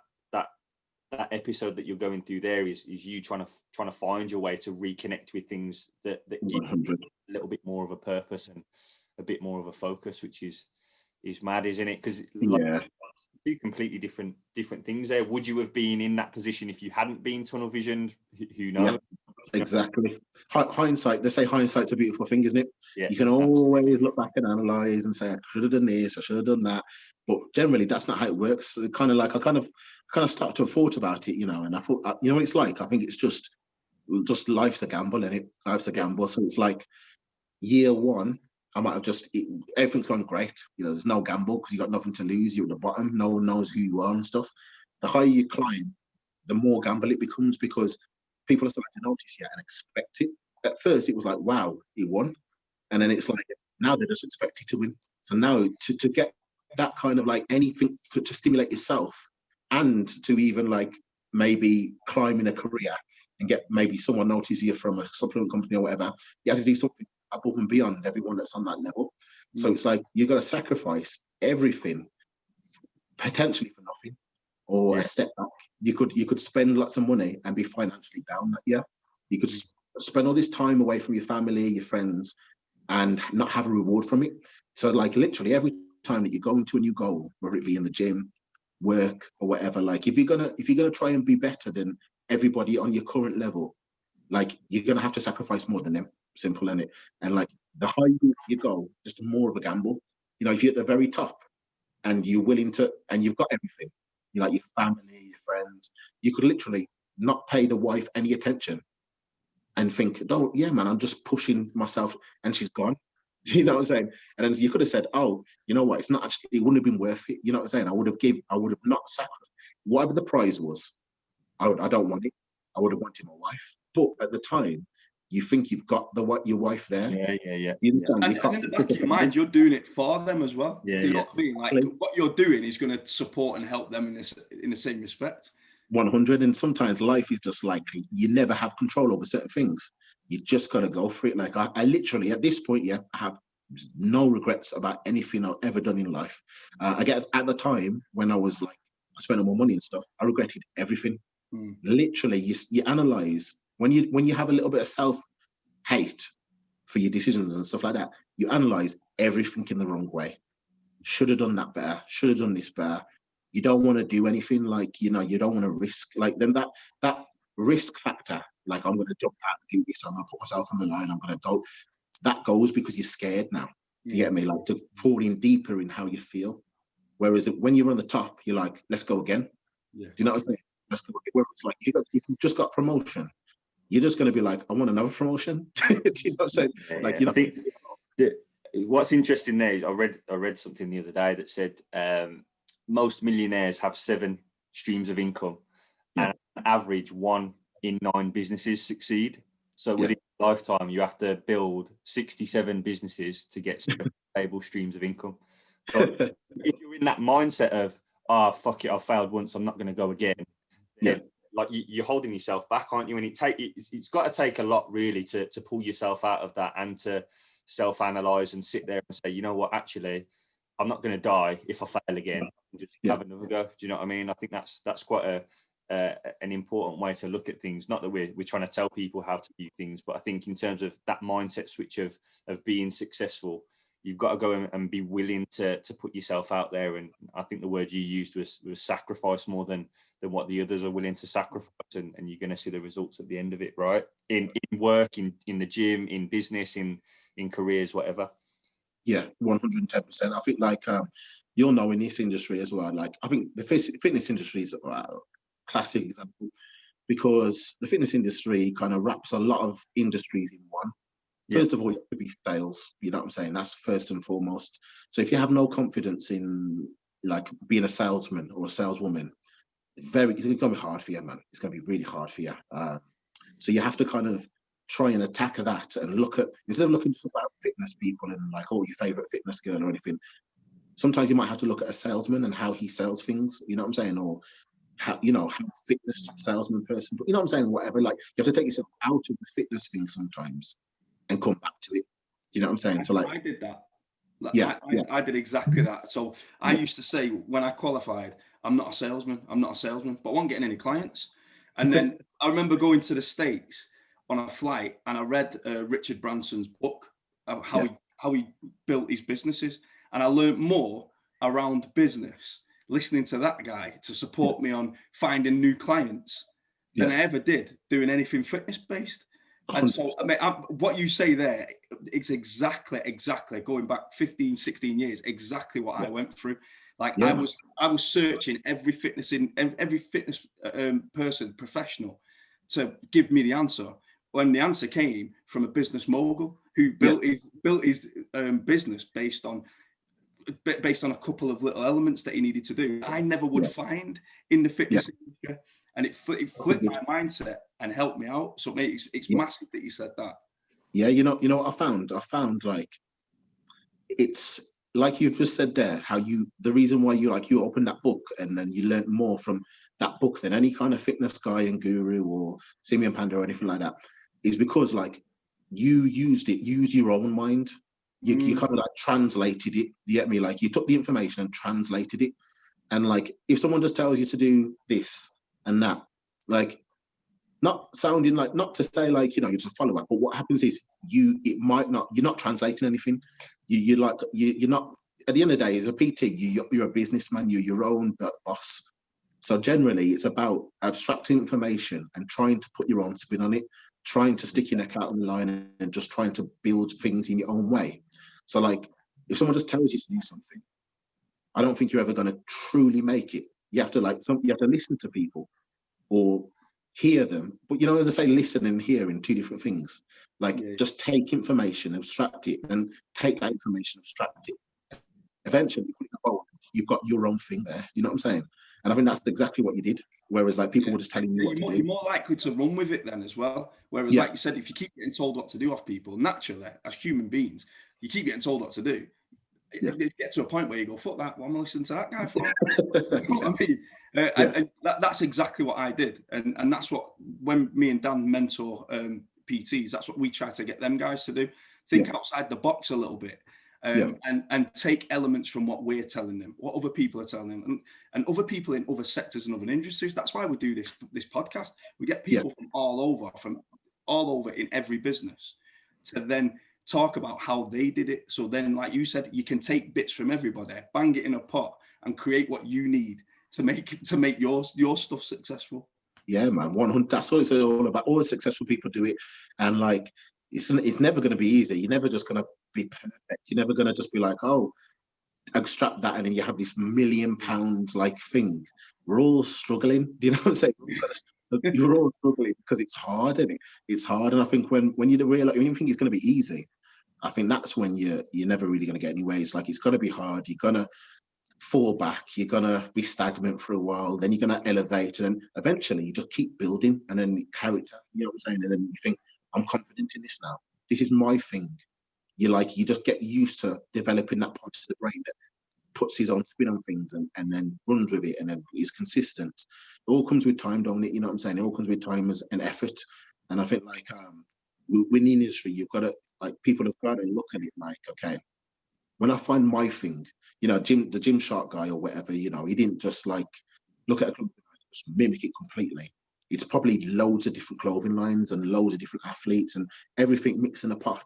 episode that you're going through there is you trying to find your way to reconnect with things that give you a little bit more of a purpose and a bit more of a focus, which is mad, isn't it? Because two completely different things there. Would you have been in that position if you hadn't been tunnel visioned? Who knows? Yeah, exactly. Hindsight, they say hindsight's a beautiful thing, isn't it? Yeah, you can always look back and analyze and say, I should have done this, I should have done that. But generally, that's not how it works. It kind of like, I kind of started to have thought about it, you know, and I thought, you know what it's like? I think it's just life's a gamble, isn't it? Life's a gamble. So it's like year one, I might have everything's gone great. You know, there's no gamble because you got nothing to lose. You're at the bottom. No one knows who you are and stuff. The higher you climb, the more gamble it becomes, because people are starting to notice you and expect it. At first, it was like, wow, he won. And then it's like, now they just expect you to win. So now to get that kind of like anything to stimulate yourself, and to even like maybe climb in a career and get maybe someone notice you from a supplement company or whatever, you have to do something above and beyond everyone that's on that level. So it's like, you've got to sacrifice everything potentially for nothing, or a step back. You could spend lots of money and be financially down that year. You could spend all this time away from your family, your friends, and not have a reward from it. So like literally every time that you go into a new goal, whether it be in the gym, work, or whatever, like if you're gonna try and be better than everybody on your current level, like you're gonna have to sacrifice more than them. Simple, innit? And like the higher you go, just more of a gamble. You know, if you're at the very top and you're willing to, and you've got everything, you know, like your family, your friends, you could literally not pay the wife any attention and think, man, I'm just pushing myself, and she's gone. You know what I'm saying? And then you could have said, oh, you know what? It's not actually, it wouldn't have been worth it. You know what I'm saying? I would have not sacrificed whatever the prize was. I don't want it. I would have wanted my wife. But at the time, you think you've got your wife there. Yeah. You understand? And in the back of your mind, you're doing it for them as well. Yeah, Do you know what I mean? Like what you're doing is going to support and help them in the same respect. 100. And sometimes life is just like, you never have control over certain things. You just got to go for it. Like I literally, at this point, I have no regrets about anything I've ever done in life. I get at the time when I was like, I spent all my money and stuff, I regretted everything. Literally, you analyze when you have a little bit of self-hate for your decisions and stuff like that, you analyze everything in the wrong way. Should have done that better, should have done this better. You don't want to do anything like, you don't want to risk, like then that risk factor, like I'm going to jump out and do this, I'm going to put myself on the line, I'm going to go, that goes because you're scared now. Do you get me? Like to fall in deeper in how you feel. Whereas when you're on the top, you're like, let's go again. Do you know what I'm saying? Let's go again. Whether it's like, if you've just got promotion, you're just going to be like, I want another promotion. Do you know what I'm saying? I think what's interesting there is I read something the other day that said most millionaires have 7 streams of income, and on average 1 in 9 businesses succeed. So within a lifetime, you have to build 67 businesses to get stable streams of income. But if you're in that mindset of, fuck it, I've failed once, I'm not going to go again. Like you're holding yourself back, aren't you? And it's got to take a lot really to pull yourself out of that and to self-analyze and sit there and say, you know what, actually, I'm not going to die if I fail again. And just have another go. Do you know what I mean? I think that's quite an important way to look at things. Not that we're trying to tell people how to do things, but I think in terms of that mindset switch of being successful, you've got to go and be willing to put yourself out there. And I think the word you used was sacrifice more than what the others are willing to sacrifice. And you're going to see the results at the end of it, right? In work, in the gym, in business, in careers, whatever. Yeah, 110%. I think like you'll know in this industry as well. Like I think the fitness industry is a classic example, because the fitness industry kind of wraps a lot of industries in one. First of all, you have to be sales. You know what I'm saying? That's first and foremost. So if you have no confidence in like being a salesman or a saleswoman, it's going to be hard for you, man. It's going to be really hard for you. So you have to kind of try and attack that and look at, instead of looking just about fitness people and like, oh, your favorite fitness girl or anything, sometimes you might have to look at a salesman and how he sells things, you know what I'm saying? Or how, how a fitness salesman person, but you know what I'm saying? Whatever, like you have to take yourself out of the fitness thing sometimes and come back to it. You know what I'm saying? So like I did that. I did exactly that. So I used to say when I qualified, I'm not a salesman, but I wasn't getting any clients. And then I remember going to the States on a flight and I read Richard Branson's book of how he built his businesses. And I learned more around business listening to that guy to support me on finding new clients than I ever did doing anything fitness based. And so, I mean, what you say there is exactly going back 15, 16 years, exactly what I went through. Like I was searching every fitness person, professional, to give me the answer. When the answer came from a business mogul who built his business based on a couple of little elements that he needed to do, I never would find in the fitness industry. And it flipped my mindset and helped me out. So mate, it's massive that you said that. Yeah, you know what I found? I found like it's like you've just said there, how the reason why you opened that book and then you learned more from that book than any kind of fitness guy and guru or Simeon Panda or anything like that, is because like you use your own mind. You kind of like translated it. You get me? Like you took the information and translated it. And like if someone just tells you to do this and that, like not sounding like, not to say like, you're just a follower, but what happens is you're not translating anything. You're not, at the end of the day, as a PT, you're a businessman, you're your own boss. So generally it's about abstracting information and trying to put your own spin on it, trying to stick your neck out on the line and just trying to build things in your own way. So like, if someone just tells you to do something, I don't think you're ever going to truly make it. You have to listen to people or hear them. But as I say, listen and hear in two different things. Like just take information, abstract it, and take that information, abstract it. Eventually, you've got your own thing there. You know what I'm saying? And I think that's exactly what you did. Whereas like people were just telling you what to do. You're more likely to run with it then as well. Whereas like you said, if you keep getting told what to do off people, naturally, as human beings, you keep getting told what to do. You get to a point where you go, fuck that, what am I listening to that guy for? You know what I mean? And that's exactly what I did. And that's what, when me and Dan mentor PTs, that's what we try to get them guys to do. Think outside the box a little bit. And take elements from what we're telling them, what other people are telling them, and other people in other sectors and other industries. That's why we do this podcast. We get people from all over in every business to then talk about how they did it. So then, like you said, you can take bits from everybody, bang it in a pot, and create what you need to make your stuff successful. Yeah, man, 100. That's what it's all about. All the successful people do it, and like it's never going to be easy. You're never just going to be perfect. You're never going to just be like, oh, extract that, and then you have this £1 million like thing. We're all struggling. Do you know what I'm saying? You're all struggling because it's hard, isn't it? It's hard, and I think when you realize, when you think it's going to be easy, I think that's when you're never really going to get anywhere. It's like it's going to be hard. You're going to fall back. You're going to be stagnant for a while. Then you're going to elevate, and then eventually you just keep building, and then character. You know what I'm saying? And then you think, I'm confident in this now. This is my thing. You just get used to developing that part of the brain that puts his own spin on things and then runs with it and then is consistent. It all comes with time, don't it? You know what I'm saying? It all comes with time as an effort. And I think like in the industry, you've got to, like, people have got to look at it like, okay, when I find my thing, you know, the Gymshark guy or whatever, you know, he didn't just like look at a clothing line, just mimic it completely. It's probably loads of different clothing lines and loads of different athletes and everything mixed in a pot.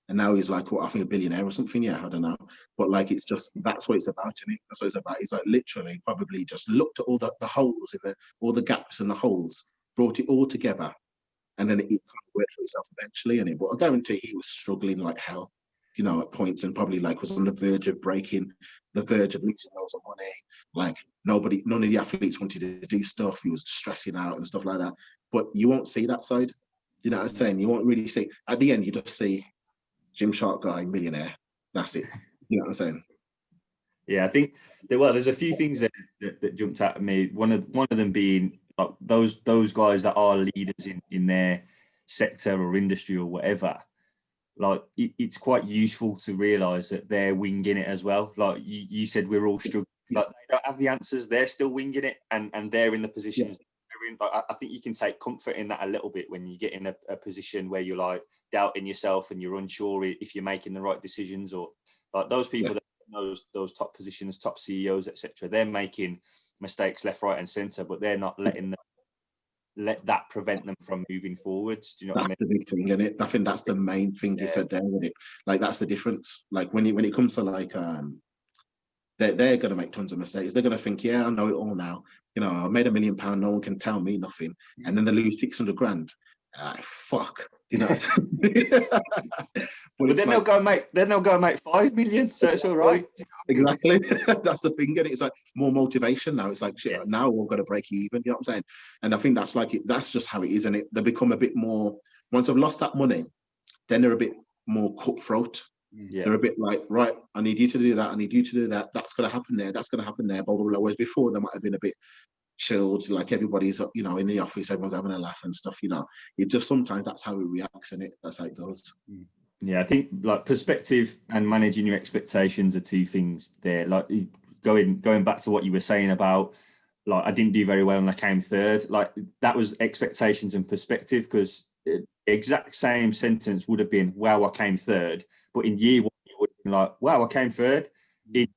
And now he's like, what, I think a billionaire or something. Yeah, I don't know. But like, it's just, that's what it's about, isn't it? That's what it's about. He's like literally probably just looked at all the holes in all the gaps and the holes, brought it all together. And then it kind of worked for itself eventually. And but I guarantee he was struggling like hell, you know, at points, and probably like was on the verge of breaking, the verge of losing loads of money. Like none of the athletes wanted to do stuff. He was stressing out and stuff like that. But you won't see that side. You know what I'm saying? You won't really see. At the end, you just see Gymshark guy, millionaire. That's it. You know what I'm saying? Yeah, I think there's a few things that jumped out at me. One of them being like those guys that are leaders in their sector or industry or whatever. Like it's quite useful to realise that they're winging it as well. Like you said, we're all struggling. Like they don't have the answers. They're still winging it, and they're in the positions. Yeah. Like, I think you can take comfort in that a little bit when you get in a position where you're like doubting yourself and you're unsure if you're making the right decisions, or like those people that those top positions, top CEOs, etc. They're making mistakes left, right, and centre, but they're not let that prevent them from moving forwards. Do you know what I mean? That's the big thing, isn't it? I think that's the main thing you said there with it. Like that's the difference. Like when it comes to like they're going to make tons of mistakes. They're going to think, yeah, I know it all now. You know, I made £1 million. No one can tell me nothing. And then they lose 600 grand. Fuck. You know. But then they'll go and make 5 million. So it's all right. Exactly. That's the thing. And it's like more motivation now. It's like shit. Yeah. Now we've got to break even. You know what I'm saying? And I think that's like it. That's just how it is. And they become a bit more. Once I've lost that money, then they're a bit more cutthroat. Yeah. They're a bit like, right, I need you to do that. I need you to do that. That's going to happen there. That's going to happen there. Blah, blah, blah. Whereas before, they might have been a bit chilled. Like everybody's, you know, in the office, everyone's having a laugh and stuff, you know. It just sometimes that's how it reacts, and that's how it goes. Yeah, I think like perspective and managing your expectations are two things there. Like going back to what you were saying about, like, I didn't do very well and I came third. Like that was expectations and perspective, because the exact same sentence would have been, wow, I came third. But in year one, it would have been like, wow, I came third. In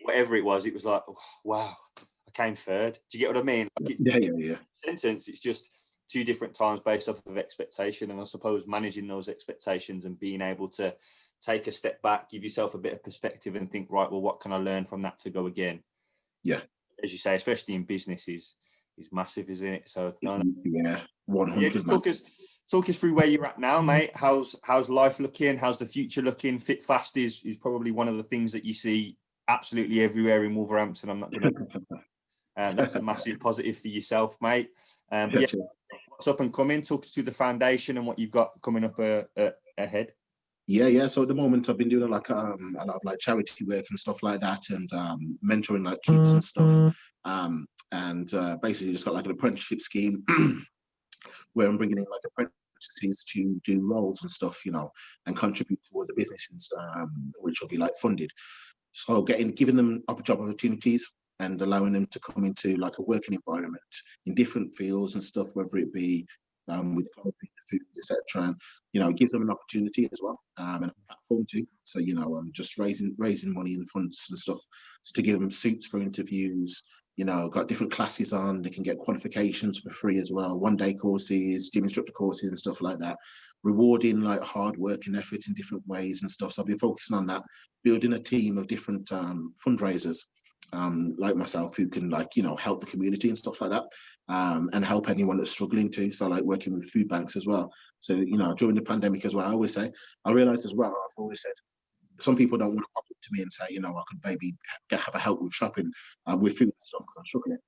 whatever it was like, oh, wow, I came third. Do you get what I mean? Like yeah. Sentence, it's just two different times based off of expectation. And I suppose managing those expectations and being able to take a step back, give yourself a bit of perspective and think, right, well, what can I learn from that to go again? Yeah. As you say, especially in business is massive, isn't it? So yeah, 100. Yeah, talk us through where you're at now, mate. How's life looking? How's the future looking? Fit Fast is probably one of the things that you see absolutely everywhere in Wolverhampton. I'm not going to. That's a massive positive for yourself, mate. But yeah, what's up and coming? Talk us through the foundation and what you've got coming up ahead. Yeah. So at the moment, I've been doing like a lot of like charity work and stuff like that, and mentoring like kids and stuff. And basically just got like an apprenticeship scheme where I'm bringing in like apprentices to do roles and stuff, and contribute towards the businesses, which will be like funded. So giving them job opportunities and allowing them to come into like a working environment in different fields and stuff, whether it be with clothing, food, etc. And it gives them an opportunity as well, and a platform too. So I'm just raising money and funds and stuff to give them suits for interviews. Got different classes on. They can get qualifications for free as well. 1-day courses, gym instructor courses, and stuff like that. Rewarding like hard work and effort in different ways and stuff. So I've been focusing on that, building a team of different fundraisers, like myself, who can help the community and stuff like that, and help anyone that's struggling too. So like working with food banks as well. So during the pandemic as well, I realized as well, I've always said, some people don't want to pop up to me and say, I could maybe have a help with shopping, with food and stuff because I'm struggling.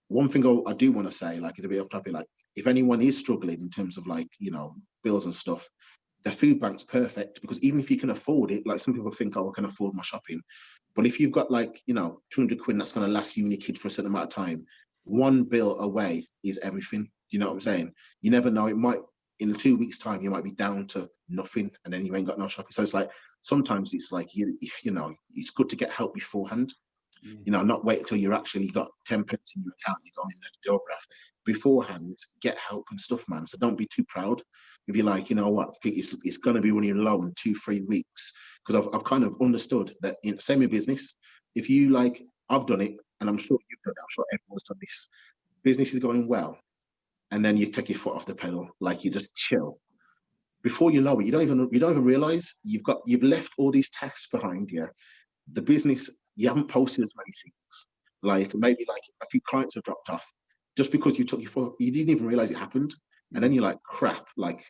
One thing I do want to say, like, it's a bit off topic, like, if anyone is struggling in terms of like, bills and stuff, the food bank's perfect, because even if you can afford it, like some people think, oh, I can afford my shopping. But if you've got like, 200 quid that's going to last you and your kid for a certain amount of time, one bill away is everything. Do you know what I'm saying? You never know. It might, in 2 weeks' time, you might be down to nothing, and then you ain't got no shopping. So it's like, sometimes it's like, it's good to get help beforehand. Not wait until you're actually got 10 pence in your account, you're going into the overdraft. Beforehand, get help and stuff, man. So don't be too proud. If you're like, what, it's going to be running low in 2-3 weeks. Because I've kind of understood that same in business. If you like, I've done it, and I'm sure you've done it, I'm sure everyone's done this. Business is going well, and then you take your foot off the pedal, like you just chill. Before you know it, you don't even realize you've left all these tasks behind you. The business, you haven't posted as many things. Like maybe like a few clients have dropped off just because you took your foot. You didn't even realize it happened, and then you're like, crap. Like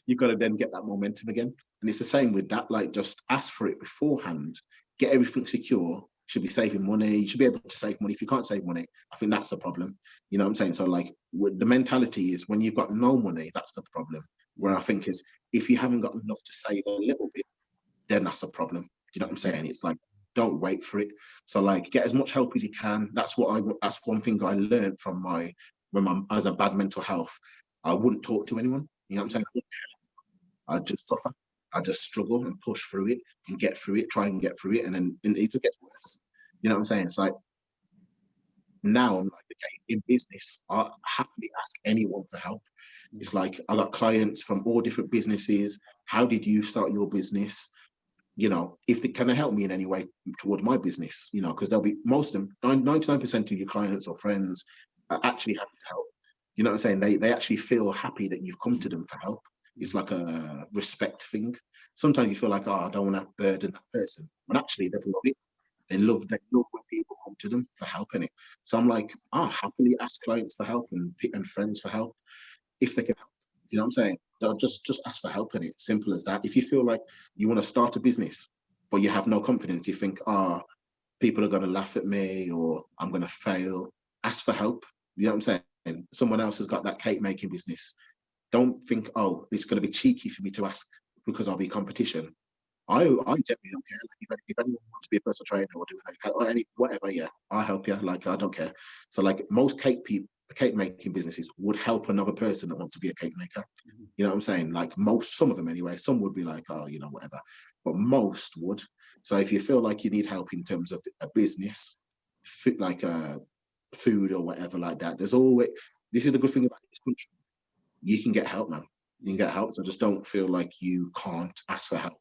you've got to then get that momentum again. And it's the same with that. Like just ask for it beforehand, get everything secure. You should be saving money. You should be able to save money. If you can't save money, I think that's the problem. You know what I'm saying? So like the mentality is when you've got no money, that's the problem. Where I think is if you haven't got enough to save a little bit, then that's a problem. Do you know what I'm saying? It's like, don't wait for it. So like get as much help as you can. That's one thing I learned from when I was a bad mental health. I wouldn't talk to anyone. You know what I'm saying? I just suffer. I just struggle and push through it and get through it, try and get through it, and then it just gets worse. You know what I'm saying? It's like now I'm like, okay, in business, I happily ask anyone for help. It's like I got clients from all different businesses. How did you start your business? If they can help me in any way towards my business, because they'll be, most of them, 99% of your clients or friends are actually happy to help. You know what I'm saying? They actually feel happy that you've come to them for help. It's like a respect thing. Sometimes you feel like, oh, I don't want to burden that person, but actually they love it. They love when people come to them for help in it. So I'm like, happily ask clients for help and friends for help if they can help. You know what I'm saying? They'll just ask for help in it. Simple as that. If you feel like you want to start a business, but you have no confidence, you think, people are going to laugh at me or I'm going to fail, ask for help. You know what I'm saying? Someone else has got that cake making business. Don't think, it's going to be cheeky for me to ask because I'll be competition. I generally don't care. Like if anyone wants to be a personal trainer or do whatever, yeah, I'll help you. Like I don't care. So like most cake making businesses would help another person that wants to be a cake maker. You know what I'm saying? Like some of them anyway. Some would be like, whatever, but most would. So if you feel like you need help in terms of a business, like food or whatever like that, this is the good thing about this country. You can get help, man. You can get help. So just don't feel like you can't ask for help,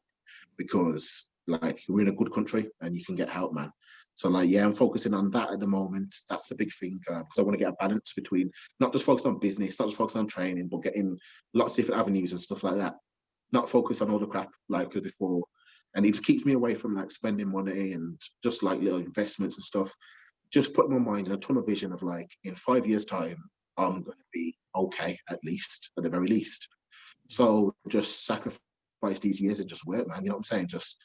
because like we're in a good country and you can get help, man. So like, yeah, I'm focusing on that at the moment. That's a big thing, because I want to get a balance between not just focusing on business, not just focusing on training, but getting lots of different avenues and stuff like that. Not focus on all the crap like before. And it just keeps me away from like spending money and just like little investments and stuff. Just put my mind in a tunnel vision of like, in 5 years' time, I'm going to be okay, at the very least. So just sacrifice these years and just work, man. You know what I'm saying? Just,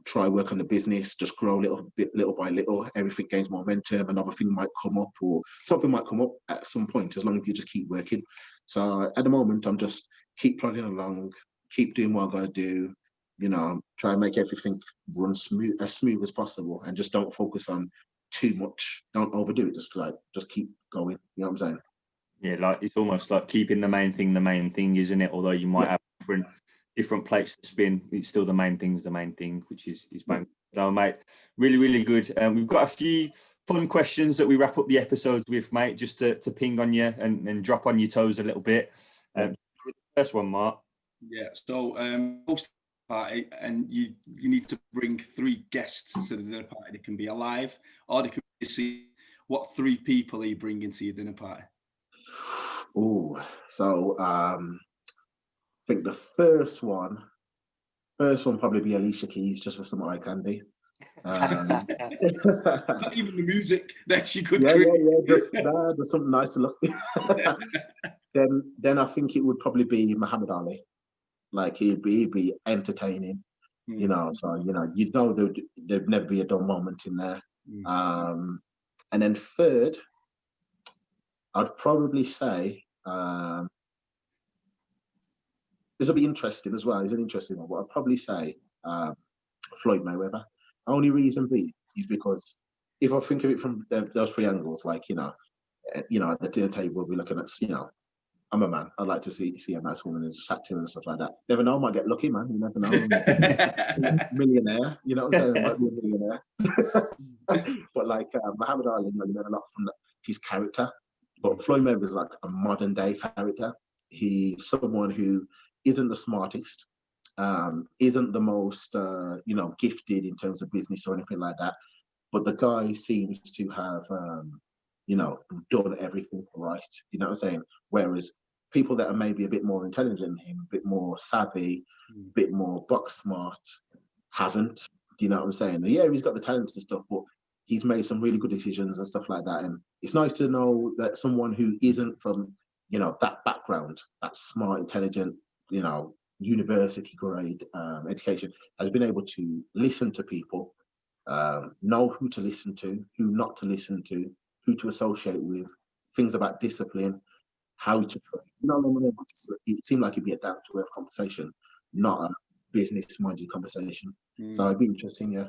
try work on the business, just grow little by little. Everything gains momentum. Another thing might come up or something might come up at some point, as long as you just keep working. So at the moment, I'm just keep plodding along, keep doing what I gotta do, you know, try and make everything run as smooth as possible, and just don't focus on too much. Don't overdo it. Just keep going. You know what I'm saying? Yeah, like it's almost like keeping the main thing, isn't it? Although you might have different plates to spin, it's still the main thing, which is bang. No, mate, really good. We've got a few fun questions that we wrap up the episodes with, mate, just to ping on you and drop on your toes a little bit. First one, Mark. Yeah. So host party, and you need to bring 3 guests to the dinner party. They can be alive or they can be deceased. What 3 people are you bringing to your dinner party? Oh, so I think the first one probably be Alicia Keys, just for some eye candy. Not even the music that she could Yeah, create. just something nice to look. Then I think it would probably be Muhammad Ali. Like he'd be entertaining, you know. So there'd never be a dull moment in there. And then third, I'd probably say this will be interesting as well. It's an interesting one, but I'd probably say Floyd Mayweather. Only reason being is because if I think of it from those 3 angles, like at the dinner table we'll be looking at, I'm a man. I'd like to see a nice woman and chat to her and stuff like that. Never know, I might get lucky, man. You never know. Millionaire, you know what I'm saying? I might be a millionaire. But like Muhammad Ali, you learn a lot from his character. But Floyd Mayweather is like a modern day character. He's someone who isn't the smartest, isn't the most gifted in terms of business or anything like that. But the guy seems to have done everything right. You know what I'm saying? Whereas people that are maybe a bit more intelligent than him, a bit more savvy, a bit more box smart, haven't. Do you know what I'm saying? And yeah, he's got the talents and stuff, but he's made some really good decisions and stuff like that. And it's nice to know that someone who isn't from, that background, that smart, intelligent, university grade education, has been able to listen to people, know who to listen to, who not to listen to, who to associate with, things about discipline, how to train. It seemed like it'd be a down-to-earth conversation, not a business-minded conversation. So it'd be interesting, yeah.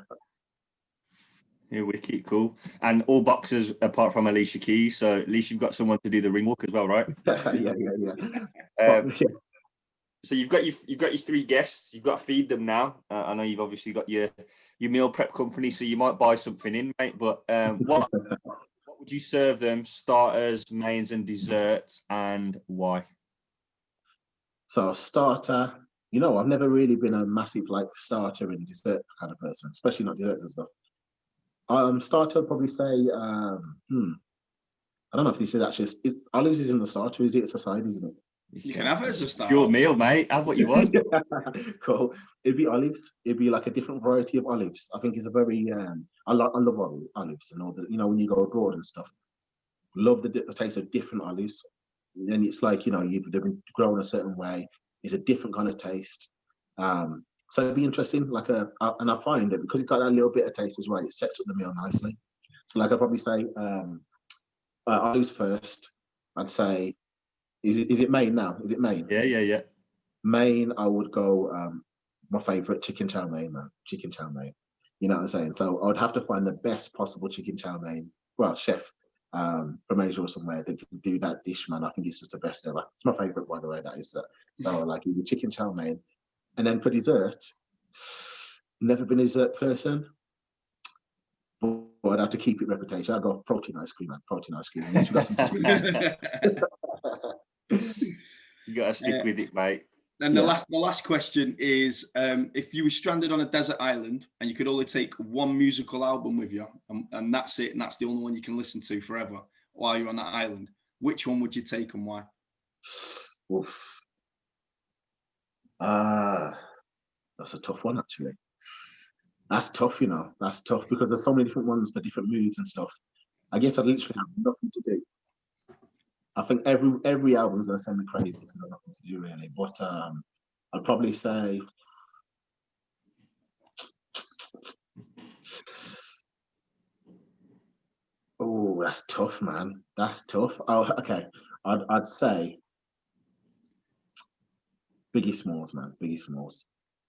Yeah, wicked, cool. And all boxers apart from Alicia Keys, so at least you've got someone to do the ring walk as well, right? Yeah. So you've got your 3 guests. You've got to feed them now. I know you've obviously got your meal prep company, so you might buy something in, mate. But what would you serve them? Starters, mains, and desserts, and why? So starter, I've never really been a massive like starter and dessert kind of person, especially not desserts and stuff. Starter, I'd probably say, I don't know if this is actually, olives is in the starter, is it? It's a side, isn't it? You can have it as a starter. Your meal, mate. Have what you want. Cool. It'd be olives. It'd be like a different variety of olives. I think it's a very, I love olives and all that, when you go abroad and stuff. Love the taste of different olives. And it's like, you've been grown a certain way. It's a different kind of taste. So it'd be interesting, and I find that because it's got that little bit of taste as well, it sets up the meal nicely. So like I'd probably say olives first. I'd say, is it main now? Is it main? Yeah. Main, I would go my favorite chicken chow mein, man. Chicken chow mein. You know what I'm saying? So I would have to find the best possible chicken chow mein. Well, chef from Asia or somewhere that can do that dish, man. I think it's just the best ever. It's my favorite, by the way. That is so like the chicken chow mein. And then for dessert, never been a dessert person, but I'd have to keep it reputation. I'd go protein ice cream, man. Protein ice cream. You got to stick with it, mate. And the last question is, if you were stranded on a desert island and you could only take one musical album with you, and that's it, and that's the only one you can listen to forever while you're on that island, which one would you take and why? Oof. That's a tough one, actually. That's tough, That's tough because there's so many different ones for different moods and stuff. I guess I'd literally have nothing to do. I think every album's gonna send me crazy because I've nothing to do really. But I'd probably say oh, that's tough, man. That's tough. Oh, okay. I'd say Biggie Smalls, man. Biggie Smalls.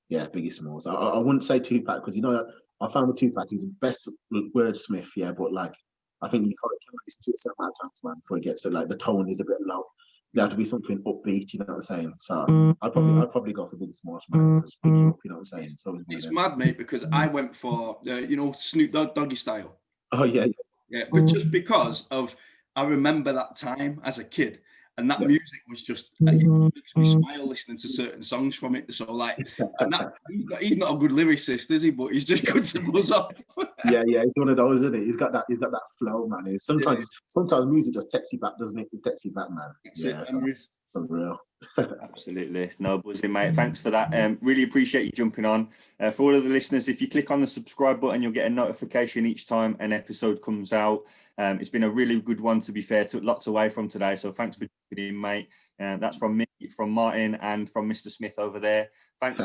Yeah, Biggie Smalls. I wouldn't say Tupac because, you know, I found with Tupac, he's the best wordsmith, yeah, but like, I think you can't listen to it so many times, man, before it gets to like the tone is a bit low. There have to be something upbeat, you know what I'm saying? So I'd probably go for Biggie Smalls, man. So just pick you up, you know what I'm saying? So It's mad, mate, because I went for, you know, Snoop Dogg, Doggy Style. Oh, yeah. Yeah, but just because of, I remember that time as a kid, and that music was just, it makes me smile listening to certain songs from it. So like, and that, he's not a good lyricist, is he? But he's just good to buzz up. Yeah, he's one of those, isn't it? He's got that flow, man. It's sometimes music just takes you back, doesn't it? It takes you back, man. That's for real. Absolutely. No buzzing, mate. Thanks for that. Really appreciate you jumping on. For all of the listeners, if you click on the subscribe button, you'll get a notification each time an episode comes out. It's been a really good one, to be fair. Took lots away from today. So thanks for jumping in, mate. That's from me, from Martin, and from Mr. Smith over there. Thanks.